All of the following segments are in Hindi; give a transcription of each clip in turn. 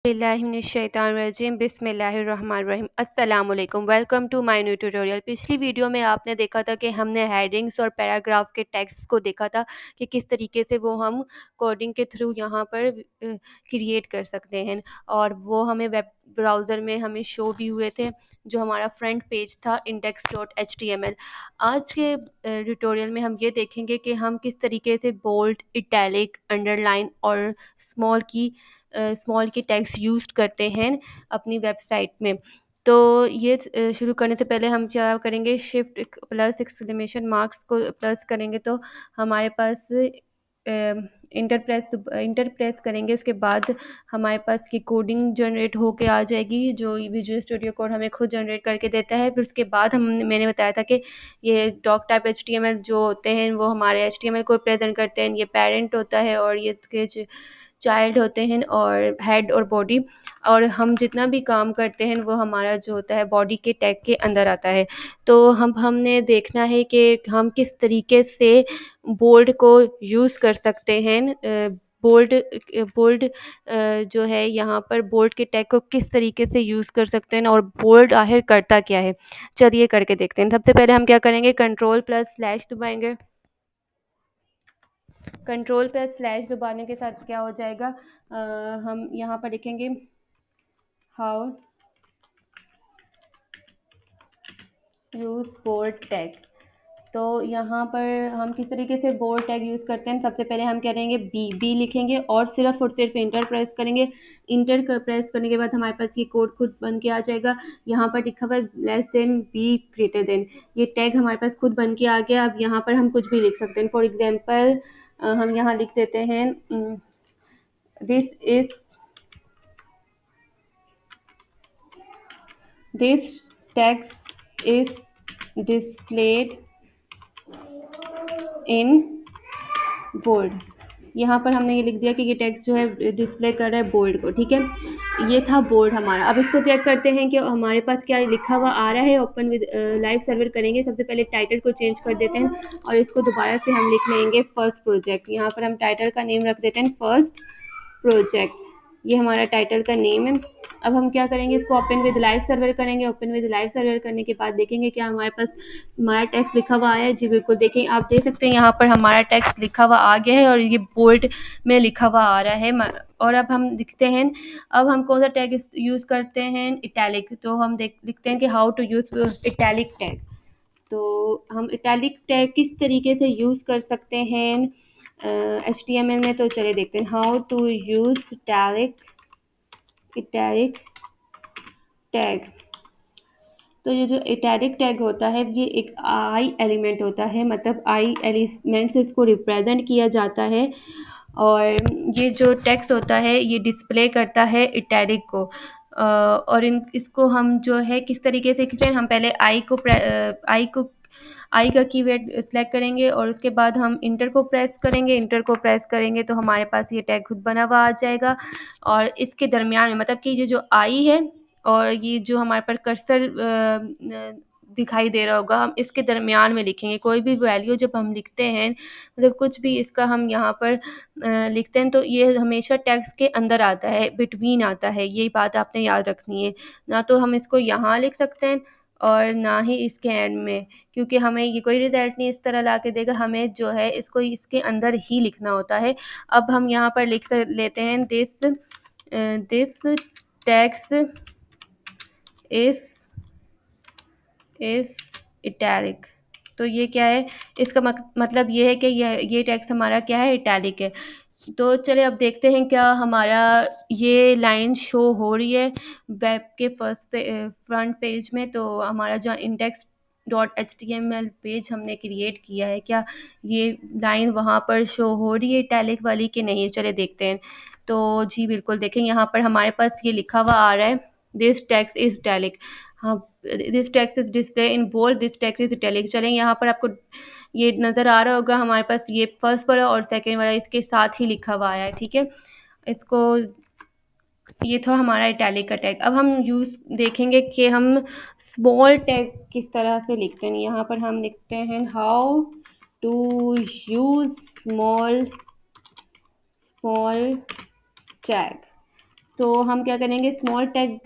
बिस्मिल्लाहिमिनश्शैतानिर्रजीम बिस्मिल्लाहिर्रहमानिर्रहीम अस्सलाम वालेकुम। Welcome to my new tutorial. पिछली वीडियो में आपने देखा था कि हमने हेडिंग्स और पैराग्राफ के टेक्स्ट को देखा था कि किस तरीके से वो हम कोडिंग के थ्रू यहाँ पर क्रिएट कर सकते हैं, और वो हमें वेब ब्राउज़र में हमें शो भी हुए थे, जो हमारा फ्रंट पेज था index.html। आज के ट्यूटोरियल में हम ये देखेंगे कि हम किस तरीके से बोल्ड, इटैलिक, अंडरलाइन और स्मॉल की टेक्स्ट यूज़ करते हैं अपनी वेबसाइट में। तो ये शुरू करने से पहले हम क्या करेंगे, शिफ्ट प्लस एक्सक्लेमेशन मार्क्स को प्लस करेंगे तो हमारे पास इंटर प्रेस करेंगे, उसके बाद हमारे पास की कोडिंग जनरेट होके आ जाएगी, जो विजुअल स्टूडियो कोड हमें खुद जनरेट करके देता है। फिर उसके बाद मैंने बताया था कि ये डॉक टाइप HTML जो होते हैं वो हमारे HTML को प्रेजेंट करते हैं। ये पेरेंट होता है और ये इसके चाइल्ड होते हैं, और हेड और बॉडी, और हम जितना भी काम करते हैं वो हमारा जो होता है बॉडी के टैग के अंदर आता है। तो हमने देखना है कि हम किस तरीके से बोल्ड को यूज़ कर सकते हैं। बोल्ड बोल्ड जो है यहाँ पर बोल्ड के टैग को किस तरीके से यूज़ कर सकते हैं, और बोल्ड आखिर करता क्या है, चलिए करके देखते हैं। सबसे पहले हम क्या करेंगे, कंट्रोल प्लस स्लैश दबाएंगे। कंट्रोल प्लस स्लैश दबाने के साथ क्या हो जाएगा, हम यहाँ पर लिखेंगे हाउ यूज़ बोल्ड टैग। तो यहाँ पर हम किस तरीके से बोल्ड टैग यूज़ करते हैं, सबसे पहले हम करेंगे बी लिखेंगे और सिर्फ इंटर प्रेस करेंगे। इंटर प्रेस करने के बाद हमारे पास ये कोड खुद बन के आ जाएगा। यहाँ पर लिखा हुआ है less than be greater than, ये टैग हमारे पास खुद बन के आ गया। अब यहाँ पर हम कुछ भी लिख सकते हैं। फॉर एग्जाम्पल हम यहाँ लिख देते हैं this is this text is displayed in bold। यहाँ पर हमने ये लिख दिया कि ये टेक्स्ट जो है डिस्प्ले कर रहा है बोल्ड को, ठीक है। ये था बोल्ड हमारा। अब इसको चेक करते हैं कि हमारे पास क्या लिखा हुआ आ रहा है। ओपन विद लाइव सर्वर करेंगे। सबसे पहले टाइटल को चेंज कर देते हैं और इसको दोबारा से हम लिख लेंगे फर्स्ट प्रोजेक्ट। यहाँ पर हम टाइटल का नेम रख देते हैं फर्स्ट प्रोजेक्ट, ये हमारा टाइटल का नेम है। अब हम क्या करेंगे, इसको ओपन विद लाइव सर्वर करेंगे। ओपन विद लाइव सर्वर करने के बाद देखेंगे क्या हमारे पास हमारा टेक्स्ट लिखा हुआ आया है। जी बिल्कुल, देखें, आप देख सकते हैं यहाँ पर हमारा टेक्स्ट लिखा हुआ आ गया है और ये बोल्ड में लिखा हुआ आ रहा है। और अब हम लिखते हैं, अब हम कौन सा टैग यूज़ करते हैं, इटैलिक। तो हम लिखते हैं कि how to use italic tag. तो हम इटैलिक टैग किस तरीके से यूज़ कर सकते हैं HTML में, तो चलिए देखते हैं how to use italic tag. तो ये जो इटैलिक टैग होता है ये एक आई एलिमेंट होता है, मतलब आई एलिमेंट से इसको रिप्रेजेंट किया जाता है, और ये जो टेक्स्ट होता है ये डिस्प्ले करता है इटैलिक को। और इसको हम जो है किस तरीके से खींचें, हम पहले आई का कीवर्ड सेलेक्ट करेंगे और उसके बाद हम इंटर को प्रेस करेंगे। इंटर को प्रेस करेंगे तो हमारे पास ये टैग खुद बना हुआ आ जाएगा, और इसके दरमियान में, मतलब कि ये जो आई है और ये जो हमारे पर कर्सर दिखाई दे रहा होगा, हम इसके दरमियान में लिखेंगे। कोई भी वैल्यू जब हम लिखते हैं, मतलब कुछ भी इसका हम यहाँ पर लिखते हैं, तो ये हमेशा टेक्स्ट के अंदर आता है, बिटवीन आता है। ये बात आपने याद रखनी है। ना तो हम इसको यहाँ लिख सकते हैं और ना ही इसके एंड में, क्योंकि हमें ये कोई रिजल्ट नहीं इस तरह ला के देगा। हमें जो है इसको इसके अंदर ही लिखना होता है। अब हम यहाँ पर लिख लेते हैं दिस टेक्स्ट इस इटैलिक। तो ये क्या है, इसका मतलब ये है कि ये टेक्स्ट हमारा क्या है, इटैलिक है। तो चलिए अब देखते हैं क्या हमारा ये लाइन शो हो रही है वेब के फ्रंट पेज में। तो हमारा जो index.html पेज हमने क्रिएट किया है, क्या ये लाइन वहाँ पर शो हो रही है इटैलिक वाली कि नहीं, चले देखते हैं। तो जी बिल्कुल, देखें यहाँ पर हमारे पास ये लिखा हुआ आ रहा है दिस टेक्स्ट इज इटैलिक। हाँ, this text is display in bold, this text is italic. चलें, यहाँ पर आपको ये नज़र आ रहा होगा, हमारे पास ये फर्स्ट वाला और सेकंड वाला इसके साथ ही लिखा हुआ आया है, ठीक है। इसको, ये था हमारा इटैलिक का टैग। अब हम यूज़ देखेंगे कि हम स्मॉल टैग किस तरह से लिखते हैं। यहाँ पर हम लिखते हैं how to use small tag. तो हम क्या करेंगे, स्मॉल टैग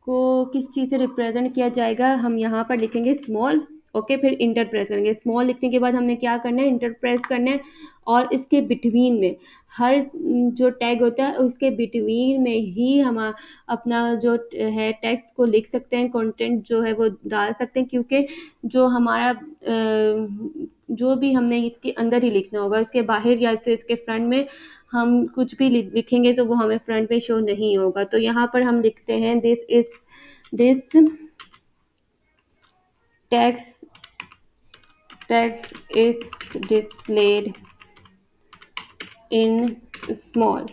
को किस चीज़ से रिप्रेजेंट किया जाएगा, हम यहाँ पर लिखेंगे स्मॉल। ओके, फिर इंटर प्रेस करेंगे। स्मॉल लिखने के बाद हमने क्या करना है, इंटर प्रेस करना है, और इसके बिटवीन में हर जो टैग होता है उसके बिटवीन में ही हम अपना जो है टेक्स्ट को लिख सकते हैं, कंटेंट जो है वो डाल सकते हैं, क्योंकि जो हमारा जो भी हमने इसके अंदर ही लिखना होगा, इसके बाहर या फिर इसके फ्रंट में हम कुछ भी लिखेंगे तो वो हमें फ्रंट पे शो नहीं होगा। तो यहाँ पर हम लिखते हैं this text is displayed in small.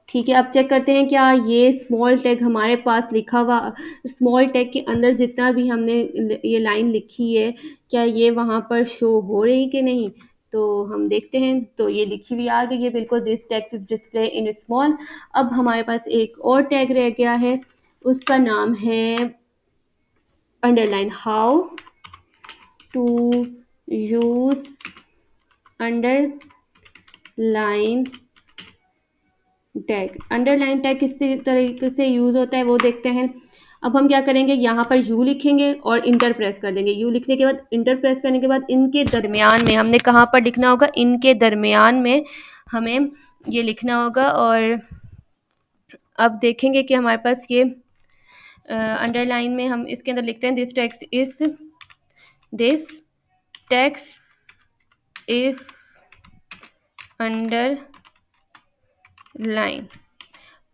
ठीक है, अब चेक करते हैं क्या ये स्मॉल टैग हमारे पास लिखा हुआ, स्मॉल टैग के अंदर जितना भी हमने ये लाइन लिखी है, क्या ये वहाँ पर शो हो रही कि नहीं। तो हम देखते हैं, तो ये लिखी हुई आ गई है बिल्कुल, this text is display in small. अब हमारे पास एक और टैग रह गया है, उसका नाम है underline. How to use underline tag. Underline tag किस तरीके से यूज़ होता है वो देखते हैं। अब हम क्या करेंगे, यहाँ पर यू लिखेंगे और इंटर प्रेस कर देंगे। यू लिखने के बाद, इंटर प्रेस करने के बाद इनके दरमियान में हमने कहाँ पर लिखना होगा, इनके दरमियान में हमें ये लिखना होगा। और अब देखेंगे कि हमारे पास ये अंडरलाइन में हम इसके अंदर लिखते हैं दिस टेक्स्ट इज अंडरलाइन।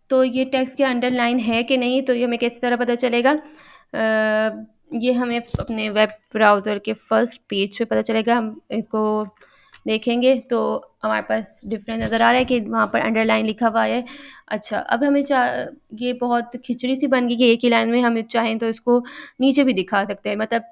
तो ये टेक्स्ट के अंडरलाइन है कि नहीं, तो ये हमें किस तरह पता चलेगा, ये हमें अपने वेब ब्राउज़र के फर्स्ट पेज पे पता चलेगा। हम इसको देखेंगे तो हमारे पास डिफरेंस नज़र आ रहा है कि वहाँ पर अंडरलाइन लिखा हुआ है। अच्छा, अब हमें ये बहुत खिचड़ी सी बन गई कि एक ही लाइन में हम चाहें तो इसको नीचे भी दिखा सकते हैं, मतलब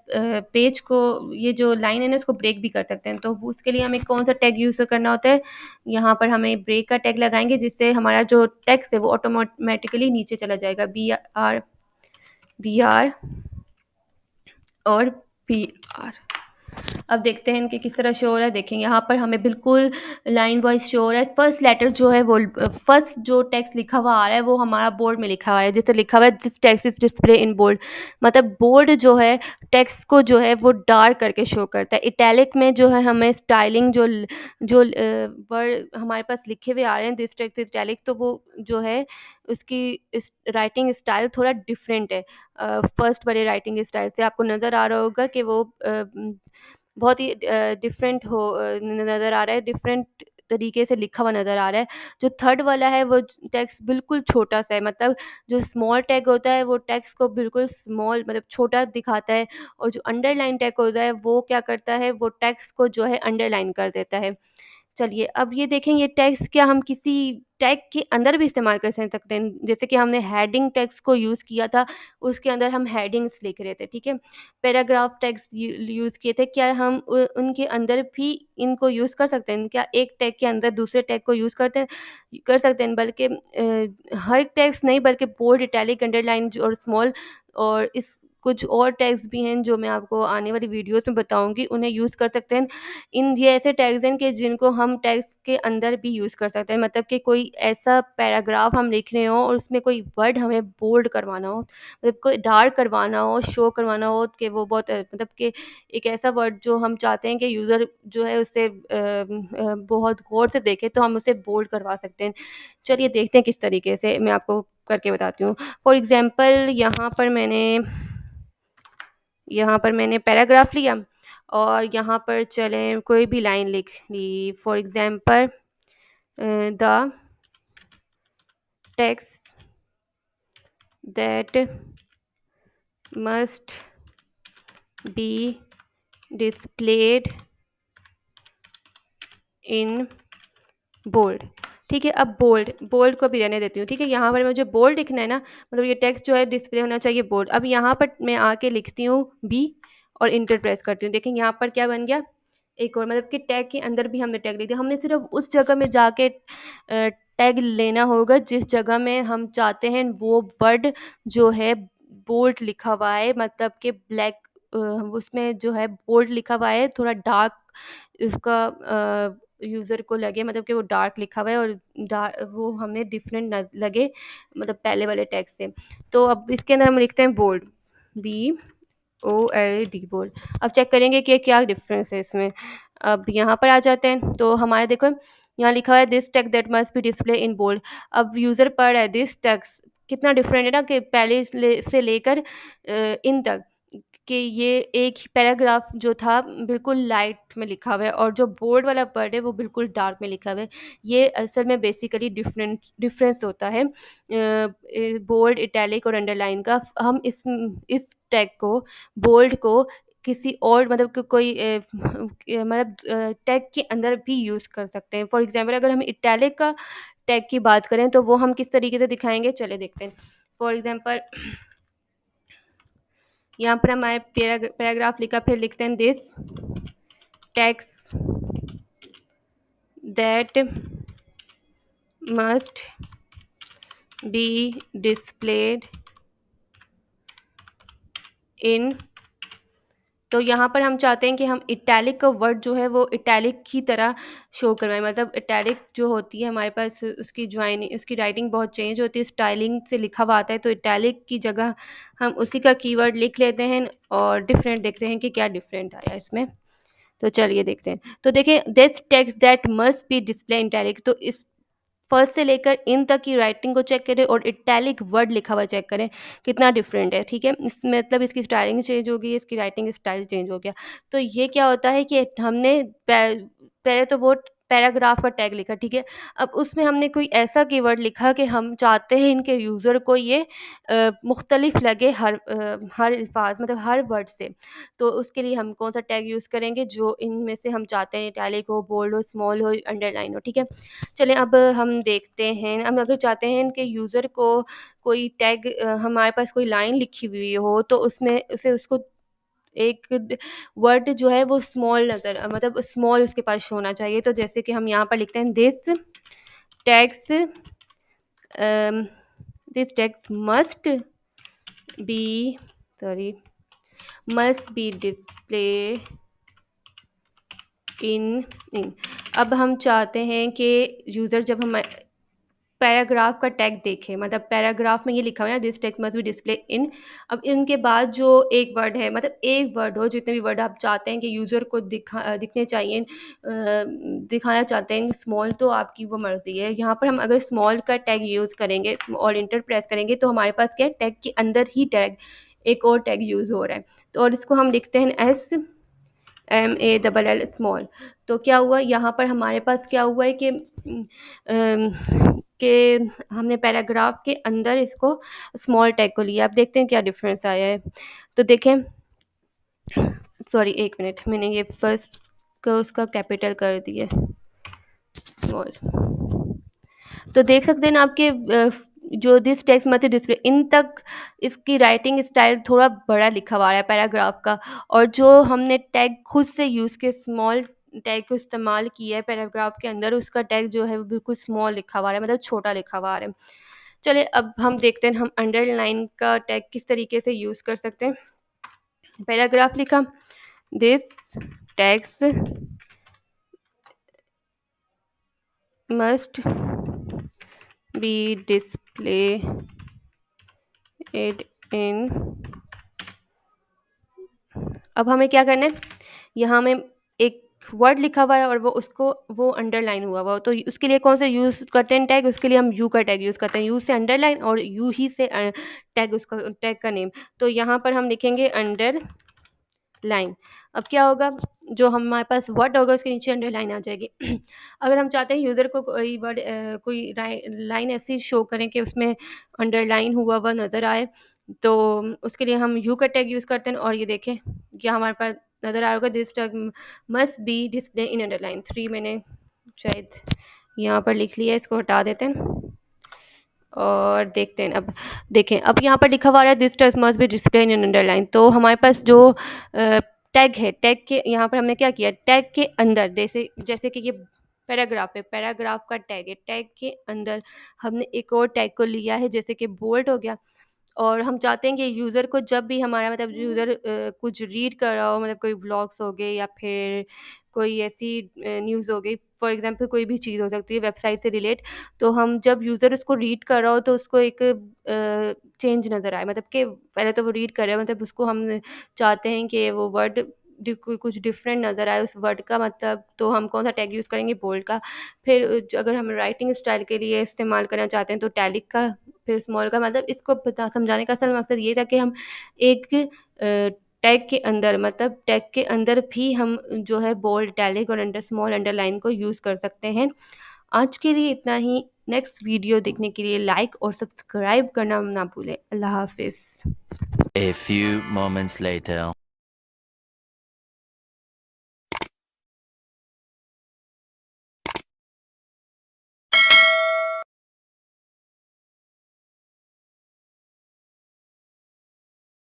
पेज को, ये जो लाइन है ना, इसको ब्रेक भी कर सकते हैं। तो उसके लिए हमें कौन सा टैग यूज़ करना होता है, यहाँ पर हमें ब्रेक का टैग लगाएंगे, जिससे हमारा जो टेक्स्ट है वो ऑटोमेटिकली नीचे चला जाएगा। बी आर और पी आर। अब देखते हैं कि किस तरह शो हो रहा है। देखेंगे यहाँ पर हमें बिल्कुल लाइन वाइज शो हो रहा है। फर्स्ट लेटर जो है वो, फर्स्ट जो टेक्स्ट लिखा हुआ आ रहा है वो हमारा बोल्ड में लिखा हुआ है, जैसे लिखा हुआ है this text is display in bold. मतलब बोल्ड जो है टेक्स्ट को जो है वो डार्क करके शो करता है। इटैलिक में जो है हमें स्टाइलिंग जो वर्ड हमारे पास लिखे हुए आ रहे हैं, दिस टेक्स्ट इज इटैलिक, तो वो जो है उसकी इस राइटिंग स्टाइल थोड़ा डिफरेंट है फर्स्ट वाले राइटिंग स्टाइल से। आपको नज़र आ रहा होगा कि वो बहुत ही डिफरेंट नज़र आ रहा है, डिफरेंट तरीके से लिखा हुआ नज़र आ रहा है। जो थर्ड वाला है वो टेक्स्ट बिल्कुल छोटा सा है, मतलब जो स्मॉल टैग होता है वो टेक्स्ट को बिल्कुल स्मॉल, मतलब छोटा दिखाता है, और जो अंडरलाइन टैग होता है वो क्या करता है, वो टेक्स्ट को जो है अंडरलाइन कर देता है। चलिए अब ये देखें, ये टैग्स क्या हम किसी टैग के अंदर भी इस्तेमाल कर सकते हैं। जैसे कि हमने हेडिंग टैग्स को यूज़ किया था, उसके अंदर हम हेडिंग्स लिख रहे थे, ठीक है। पैराग्राफ टैग्स यूज़ किए थे, क्या हम उनके अंदर भी इनको यूज़ कर सकते हैं क्या, एक टैग के अंदर दूसरे टैग को यूज़ कर सकते हैं। बल्कि हर टैग्स नहीं, बल्कि बोल्ड, इटैलिक, अंडरलाइन और स्मॉल, और इस कुछ और टैग्स भी हैं जो मैं आपको आने वाली वीडियोस में बताऊंगी, उन्हें यूज़ कर सकते हैं। ये ऐसे टैग्स हैं कि जिनको हम टैग्स के अंदर भी यूज़ कर सकते हैं, मतलब कि कोई ऐसा पैराग्राफ हम लिख रहे हो और उसमें कोई वर्ड हमें बोल्ड करवाना हो, मतलब कोई डार्क करवाना हो, शो करवाना हो कि वो बहुत मतलब कि एक ऐसा वर्ड जो हम चाहते हैं कि यूज़र जो है उससे बहुत गौर से देखे, तो हम उसे बोल्ड करवा सकते हैं। चलिए देखते हैं किस तरीके से, मैं आपको करके बताती हूँ। फॉर एग्ज़ाम्पल यहाँ पर मैंने पैराग्राफ लिया, और यहाँ पर चलें कोई भी लाइन लिख ली। For example the text that must be displayed in bold. ठीक है, अब बोल्ड को भी रहने देती हूँ। ठीक है, यहाँ पर मुझे बोल्ड लिखना है ना, मतलब ये टेक्स्ट जो है डिस्प्ले होना चाहिए बोल्ड। अब यहाँ पर मैं आके लिखती हूँ बी और इंटर प्रेस करती हूँ। देखें यहाँ पर क्या बन गया, एक और, मतलब कि टैग के अंदर भी हमने टैग लिख दिया। हमने सिर्फ उस जगह में जाके टैग लेना होगा जिस जगह में हम चाहते हैं वो वर्ड जो है बोल्ड लिखा हुआ है, मतलब कि ब्लैक उसमें जो है बोल्ड लिखा हुआ है, थोड़ा डार्क इसका यूज़र को लगे मतलब कि वो डार्क लिखा हुआ है और वो हमें डिफरेंट लगे मतलब पहले वाले टेक्स्ट से। तो अब इसके अंदर हम लिखते हैं बोल्ड, BOLD बोल्ड। अब चेक करेंगे कि क्या डिफरेंस है इसमें। अब यहाँ पर आ जाते हैं तो हमारे देखो यहाँ लिखा हुआ है this text that must be display in bold. अब यूज़र पढ़ रहा है दिस टेक्स्ट, कितना डिफरेंट है ना कि पहले से लेकर इन तक कि ये एक ही पैराग्राफ जो था बिल्कुल लाइट में लिखा हुआ है और जो बोल्ड वाला वर्ड है वो बिल्कुल डार्क में लिखा हुआ है। ये असल में बेसिकली डिफरेंस होता है बोल्ड, इटैलिक और अंडरलाइन का। हम इस टैग को, बोल्ड को किसी और मतलब कोई मतलब टैग के अंदर भी यूज़ कर सकते हैं। फॉर एग्जांपल अगर हम इटैलिक का टैग की बात करें तो वो हम किस तरीके से दिखाएंगे, चले देखते हैं। फॉर एग्जांपल यहाँ पर हमारे पैराग्राफ लिखा, फिर लिखते हैं this text that must be displayed इन। तो यहाँ पर हम चाहते हैं कि हम इटैलिक का वर्ड जो है वो इटैलिक की तरह शो करवाएं। मतलब इटैलिक जो होती है हमारे पास उसकी ज्वाइनिंग, उसकी राइटिंग बहुत चेंज होती है, स्टाइलिंग से लिखा हुआ आता है, तो इटैलिक की जगह हम उसी का कीवर्ड लिख लेते हैं और डिफरेंट देखते हैं कि क्या डिफरेंट आया इसमें। तो चलिए देखते हैं। तो देखिए this text that must be display in italic, तो इस फर्स्ट से लेकर इन तक की राइटिंग को चेक करें और इटैलिक वर्ड लिखा हुआ चेक करें कितना डिफरेंट है। ठीक है, इस मतलब इसकी स्टाइलिंग चेंज हो गई, इसकी राइटिंग स्टाइल चेंज हो गया। तो ये क्या होता है कि हमने पहले तो वो पैराग्राफ का टैग लिखा, ठीक है। अब उसमें हमने कोई ऐसा कीवर्ड लिखा कि हम चाहते हैं इनके यूज़र को ये मुख्तलिफ लगे हर अल्फाज मतलब हर वर्ड से। तो उसके लिए हम कौन सा टैग यूज़ करेंगे जो इनमें से हम चाहते हैं, इटैलिक हो, बोल्ड हो, स्मॉल हो, अंडरलाइन हो। ठीक है, चलें अब हम देखते हैं। हम अगर चाहते हैं कि यूज़र को कोई टैग हमारे पास कोई लाइन लिखी हुई हो तो उसमें उसे उसको एक वर्ड जो है वो स्मॉल नज़र मतलब स्मॉल उसके पास होना चाहिए। तो जैसे कि हम यहाँ पर लिखते हैं tags this tags be sorry must be display in. अब हम चाहते हैं कि यूज़र जब हम पैराग्राफ का टैग देखें, मतलब पैराग्राफ में ये लिखा हुआ है ना this text must be display in. अब इनके बाद जो एक वर्ड है मतलब एक वर्ड हो, जितने भी वर्ड आप चाहते हैं कि यूज़र को दिखने चाहिए दिखाना चाहते हैं स्मॉल, तो आपकी वो मर्ज़ी है। यहाँ पर हम अगर स्मॉल का टैग यूज़ करेंगे और इंटर प्रेस करेंगे तो हमारे पास क्या है, टैग के अंदर ही टैग एक और टैग यूज़ हो रहा है। तो और इसको हम लिखते हैं SMALL स्मॉल। तो क्या हुआ यहाँ पर हमारे पास क्या हुआ है कि हमने पैराग्राफ के अंदर इसको स्मॉल टैग को लिया। अब देखते हैं क्या डिफरेंस आया है। तो देखें, सॉरी एक मिनट, मैंने ये फर्स्ट को उसका कैपिटल कर दिया स्मॉल। तो देख सकते हैं ना आपके जो दिस टेक्स्ट मतलब डिस्प्ले इन तक इसकी राइटिंग स्टाइल थोड़ा बड़ा लिखा हुआ है पैराग्राफ का, और जो हमने टैग खुद से यूज़ के स्मॉल टैग को इस्तेमाल किया है पैराग्राफ के अंदर, उसका टैग जो है वो बिल्कुल स्मॉल लिखा हुआ है मतलब छोटा लिखा हुआ है। चलिए अब हम देखते हैं हम अंडरलाइन का टैग किस तरीके से यूज़ कर सकते हैं। पैराग्राफ लिखा, this text must be displayed in. अब हमें क्या करना है, यहाँ में एक वर्ड लिखा हुआ है और वो अंडरलाइन हुआ हुआ, तो उसके लिए कौन सा यूज़ करते हैं टैग, उसके लिए हम यू का टैग यूज़ करते हैं। यू से अंडरलाइन और यू ही से टैग, उसका टैग का नेम। तो यहाँ पर हम लिखेंगे अंडरलाइन। अब क्या होगा, जो हमारे पास वर्ड होगा उसके नीचे अंडरलाइन आ जाएगी। अगर हम चाहते हैं यूज़र को कोई वर्ड कोई लाइन ऐसी शो करें कि उसमें अंडरलाइन हुआ हुआ नज़र आए, तो उसके लिए हम यू का टैग यूज़ करते हैं। और ये देखें क्या हमारे पास नज़र आ रहा होगा, this tag must be display in underline 3 मैंने शायद यहाँ पर लिख लिया है, इसको हटा देते हैं और देखते हैं। अब देखें, अब यहाँ पर लिखा हुआ है this text must be display in underline. तो हमारे पास जो टैग है, टैग के यहाँ पर हमने क्या किया, टैग के अंदर जैसे जैसे कि ये पैराग्राफ है, पैराग्राफ का टैग है, टैग के अंदर हमने एक और टैग को लिया है जैसे कि बोल्ड हो गया। और हम चाहते हैं कि यूज़र को जब भी हमारा मतलब यूज़र कुछ रीड कर रहा हो, मतलब कोई ब्लॉग्स हो गए या फिर कोई ऐसी न्यूज़ हो गई, फॉर एग्ज़ाम्पल कोई भी चीज़ हो सकती है वेबसाइट से रिलेट, तो हम जब यूज़र उसको रीड कर रहा हो तो उसको एक चेंज नज़र आए, मतलब कि पहले तो वो रीड कर रहा है, मतलब उसको हम चाहते हैं कि वो वर्ड कुछ डिफरेंट नज़र आए उस वर्ड का, मतलब तो हम कौन सा टैग यूज़ करेंगे, बोल्ड का। फिर अगर हम राइटिंग स्टाइल के लिए इस्तेमाल करना चाहते हैं तो टैलिक का, फिर स्मॉल का। मतलब इसको बता समझाने का असल मकसद ये था कि हम एक टैग के अंदर, मतलब टैग के अंदर भी हम जो है बोल्ड, टैलिक और स्मॉल अंडरलाइन को यूज़ कर सकते हैं। आज के लिए इतना ही। नेक्स्ट वीडियो देखने के लिए लाइक और सब्सक्राइब करना ना भूलें। अल्लाह हाफिज़। A few moments later.